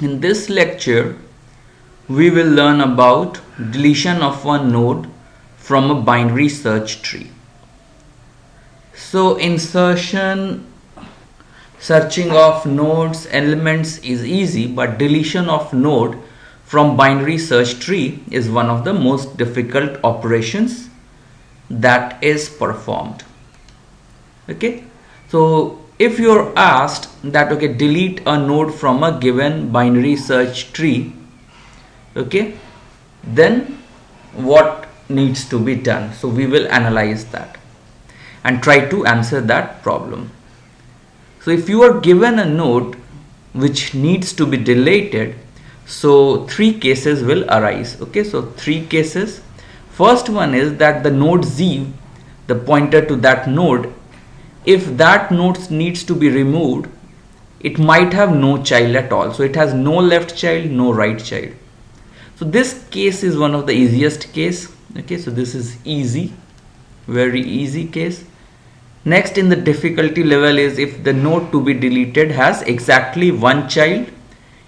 In this lecture, we will learn about deletion of a node from a binary search tree. So searching of nodes, elements is easy, but deletion of node from binary search tree is one of the most difficult operations that is performed. Okay, so if you're asked that delete a node from a given binary search tree, then what needs to be done? So we will analyze that and try to answer that problem. So if you are given a node which needs to be deleted, so three cases will arise. So three cases. First one is that the node Z, the pointer to that node, if that node needs to be removed, it might have no child at all. So it has no left child, no right child. So this case is one of the easiest case. So this is easy, very easy case. Next in the difficulty level is if the node to be deleted has exactly one child,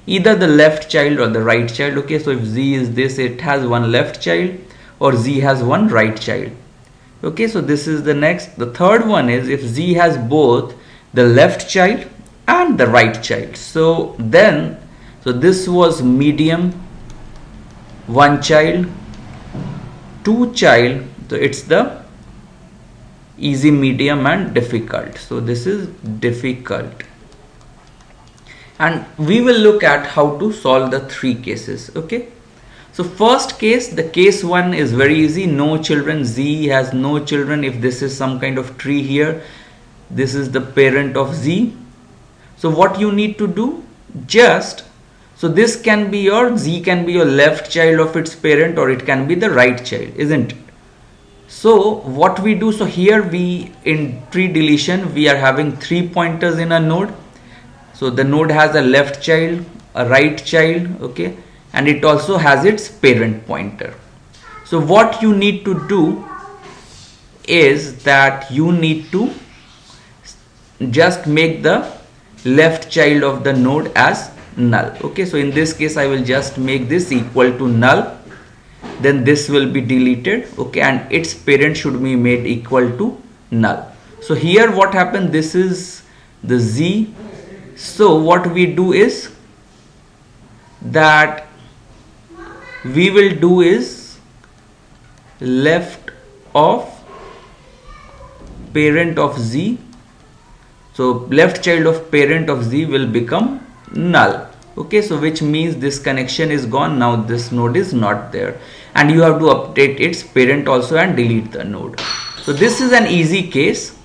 either the left child or the right child. So if Z is this, it has one left child, or Z has one right child. So this is the next. The third one is if Z has both the left child and the right child. So this was medium, one child, two child. So it's the easy, medium and difficult. So this is difficult, and we will look at how to solve the three cases. So first case, the case one is very easy. No children. Z has no children. If this is some kind of tree here, this is the parent of Z. So what you need to do, so this can be Z can be your left child of its parent, or it can be the right child, isn't it? So what we do, so here in tree deletion, we are having 3 pointers in a node. So the node has a left child, a right child, and it also has its parent pointer. So what you need to do is that you need to just make the left child of the node as null. So in this case, I will just make this equal to null. Then this will be deleted, and its parent should be made equal to null. So here what happened, this is the Z. So what we do is that we will do is left of parent of Z. So left child of parent of Z will become null. So which means this connection is gone. Now this node is not there, and you have to update its parent also and delete the node. So this is an easy case.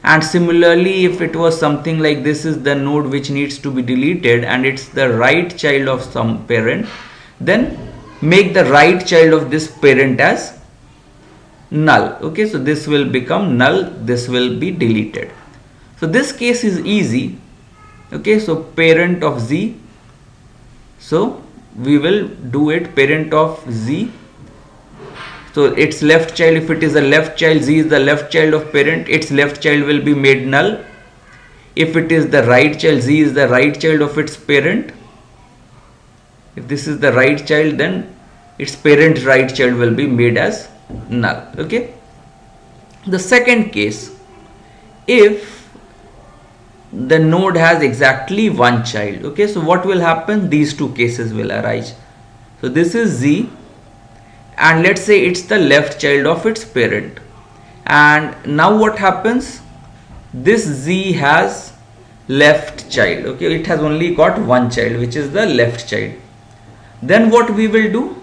And similarly, if it was something like this is the node which needs to be deleted and it's the right child of some parent, then make the right child of this parent as null. So this will become null, this will be deleted. So this case is easy. So parent of Z, so we will do it, parent of Z. So its left child, if it is a left child, Z is the left child of parent, its left child will be made null. If it is the right child, Z is the right child of its parent. If this is the right child, then its parent right child will be made as null. The second case, if the node has exactly one child. So what will happen, these two cases will arise. So this is Z, and let's say it's the left child of its parent, and now what happens, this Z has left child. It has only got one child, which is the left child. Then what we will do,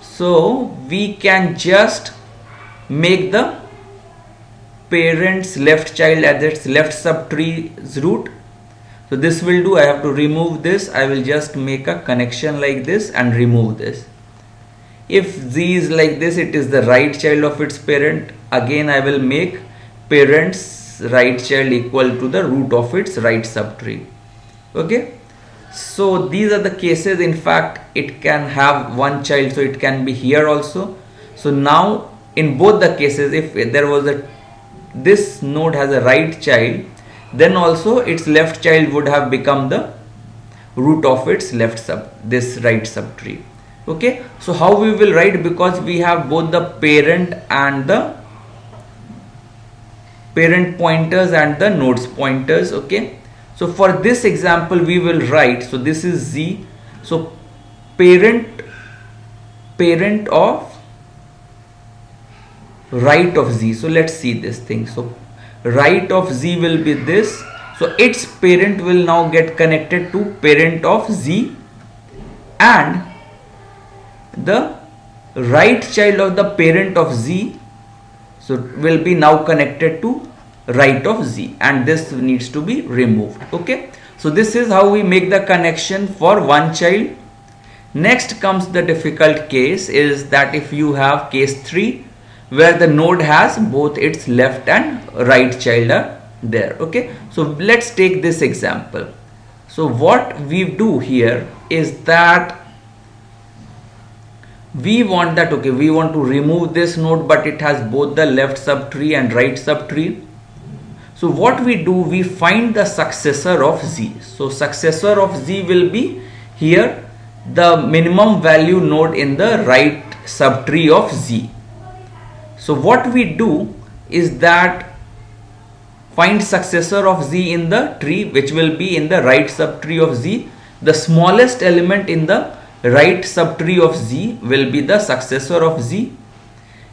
so we can just make the parent's left child as its left subtree's root. So this will do, I have to remove this, I will just make a connection like this and remove this. If Z is like this, it is the right child of its parent. Again I will make parent's right child equal to the root of its right subtree. So these are the cases. In fact, it can have one child, so it can be here also. So now in both the cases, if there was this node has a right child, then also its left child would have become the root of its this right subtree. Okay, so how we will write, because we have both the parent and the parent pointers and the nodes pointers. Okay, so for this example we will write, so this is z, so parent of right of z. So let's see this thing. So right of z will be this, so its parent will now get connected to parent of z, and the right child of the parent of z, so will be now connected to right of z, and this needs to be removed. Okay, so this is how we make the connection for one child. Next comes the difficult case, is that if you have case 3 where the node has both its left and right child are there. Okay, so let's take this example. So what we do here is that we want that, okay, we want to remove this node, but it has both the left subtree and right subtree. So what we do, we find the successor of z. So successor of z will be here the minimum value node in the right subtree of z. So what we do is that find successor of z in the tree, which will be in the right subtree of z. The smallest element in the right subtree of z will be the successor of z.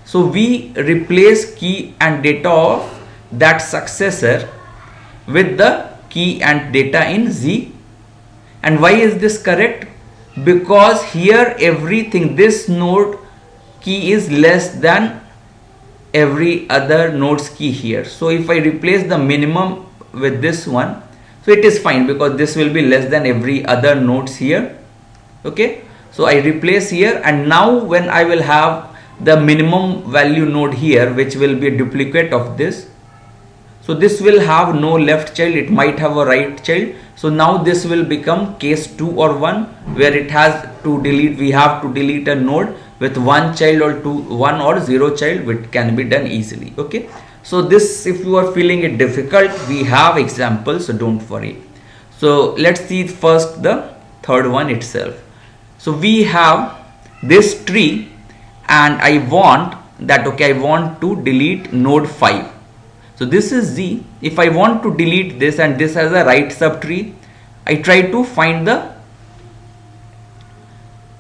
So we replace key and data of that successor with the key and data in z. And why is this correct? Because here everything, this node key is less than every other node's key here. So if I replace the minimum with this one, so it is fine, because this will be less than every other nodes here. Okay, so I replace here, and now when I will have the minimum value node here, which will be a duplicate of this, so this will have no left child, it might have a right child. So now this will become case 2 or 1, where it has to delete, we have to delete a node with one child or 1 or 0 child, which can be done easily. Okay, so this, if you are feeling it difficult, we have examples, so don't worry. So let's see first the third one itself. So we have this tree, and I want that, okay, I want to delete node 5. So this is z. If I want to delete this, and this has a right subtree, I try to find the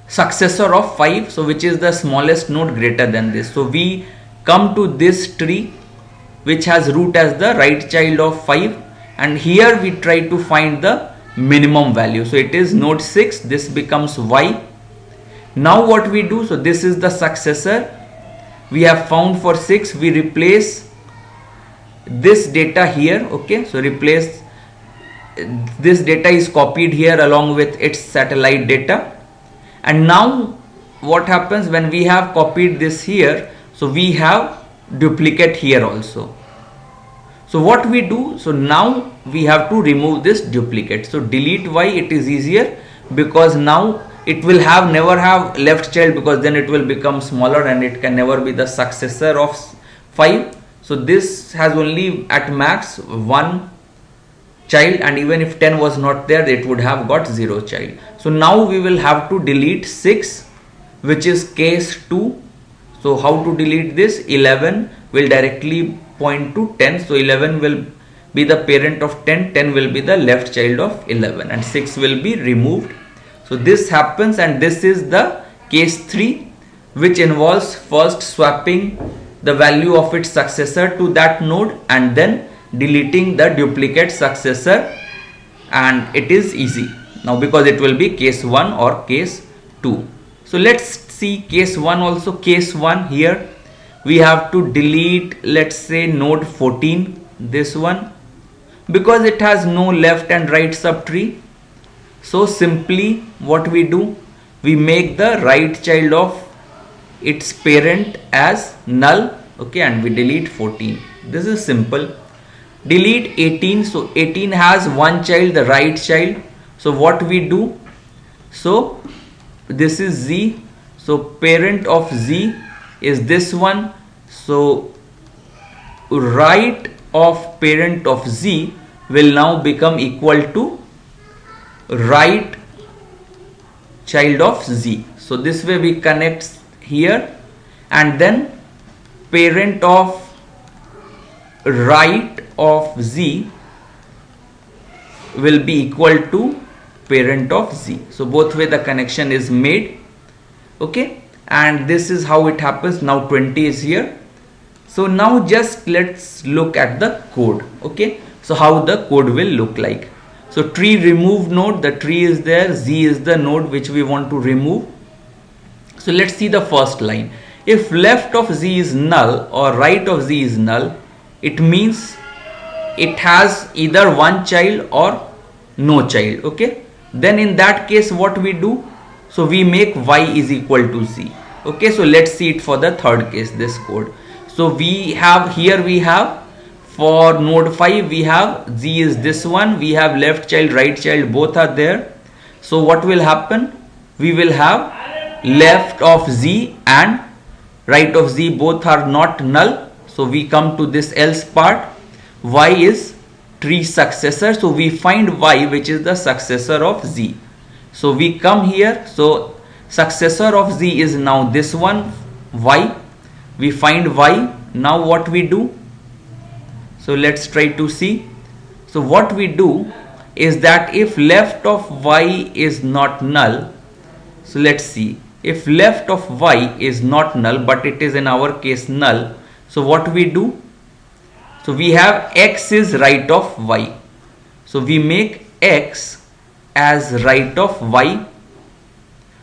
successor of 5, so which is the smallest node greater than this. So we come to this tree which has root as the right child of 5, and here we try to find the minimum value. So it is node 6, this becomes y. Now what we do, so this is the successor we have found for 6, we replace this data here. Okay, so replace this data is copied here along with its satellite data. And now what happens when we have copied this here, so we have duplicate here also. So what we do, so now we have to remove this duplicate. So delete y, it is easier, because now it will have never have left child, because then it will become smaller and it can never be the successor of 5. So this has only at max 1 child, and even if 10 was not there, it would have got 0 child. So now we will have to delete 6, which is case 2. So how to delete this? 11 will directly point to 10. So 11 will be the parent of 10, 10 will be the left child of 11, and 6 will be removed. So this happens, and this is the case 3, which involves first swapping the value of its successor to that node and then deleting the duplicate successor, and it is easy now because it will be case 1 or case 2. So let's see case 1 also. Case 1, here we have to delete, let's say, node 14, this one, because it has no left and right subtree. So simply what we do, we make the right child of its parent as null, okay, and we delete 14. This is simple. Delete 18. So 18 has one child, the right child. So what we do, so this is z, so parent of z is this one. So right of parent of z will now become equal to right child of z. So this way we connect here, and then parent of right of z will be equal to parent of z. So both way the connection is made. Okay, and this is how it happens. Now 20 is here. So now just let's look at the code. Okay, so how the code will look like. So tree remove node, the tree is there, z is the node which we want to remove. So let's see the first line. If left of z is null or right of z is null, it means it has either one child or no child. Okay, then in that case what we do? So we make y is equal to z. Okay, so let's see it for the third case, this code. So we have here, we have for node 5 we have z is this one, we have left child, right child, both are there. So what will happen? We will have left of z and right of z both are not null. So we come to this else part. Y is tree successor, so we find y which is the successor of z. So we come here, so successor of z is now this one, y. We find y. Now what we do? So let's try to see. So what we do is that if left of y is not null, so let's see, if left of y is not null but it is in our case null, so what we do? So we have x is right of y, so we make x as right of y.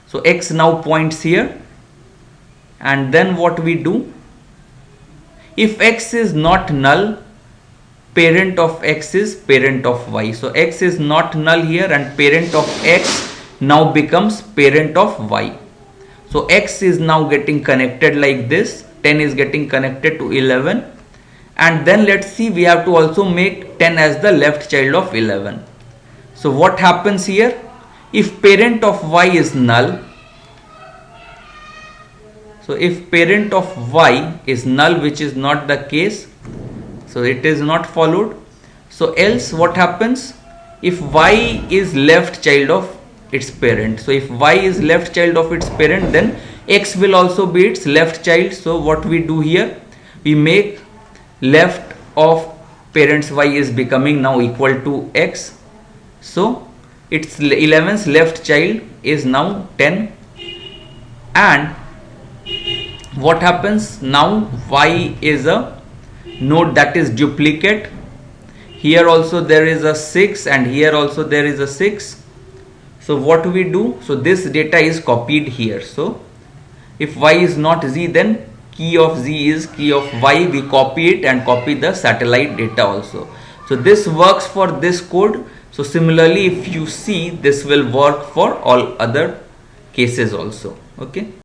So x now points here, and then what we do? If x is not null, parent of x is parent of y. So x is not null here, and parent of x now becomes parent of y. So x is now getting connected like this, 10 is getting connected to 11, and then let's see, we have to also make 10 as the left child of 11. So what happens here? If parent of y is null, so if parent of y is null, which is not the case, so it is not followed. So else what happens? If y is left child of its parent, so if y is left child of its parent, then x will also be its left child. So what we do here? We make left of parents y is becoming now equal to x. So its 11th left child is now 10, and what happens now? Y is a node that is duplicate. Here also there is a 6, and here also there is a 6. So what we do? So this data is copied here. So if y is not z, then key of z is key of y. We copy it and copy the satellite data also. So this works for this code. So similarly, if you see, this will work for all other cases also. Okay.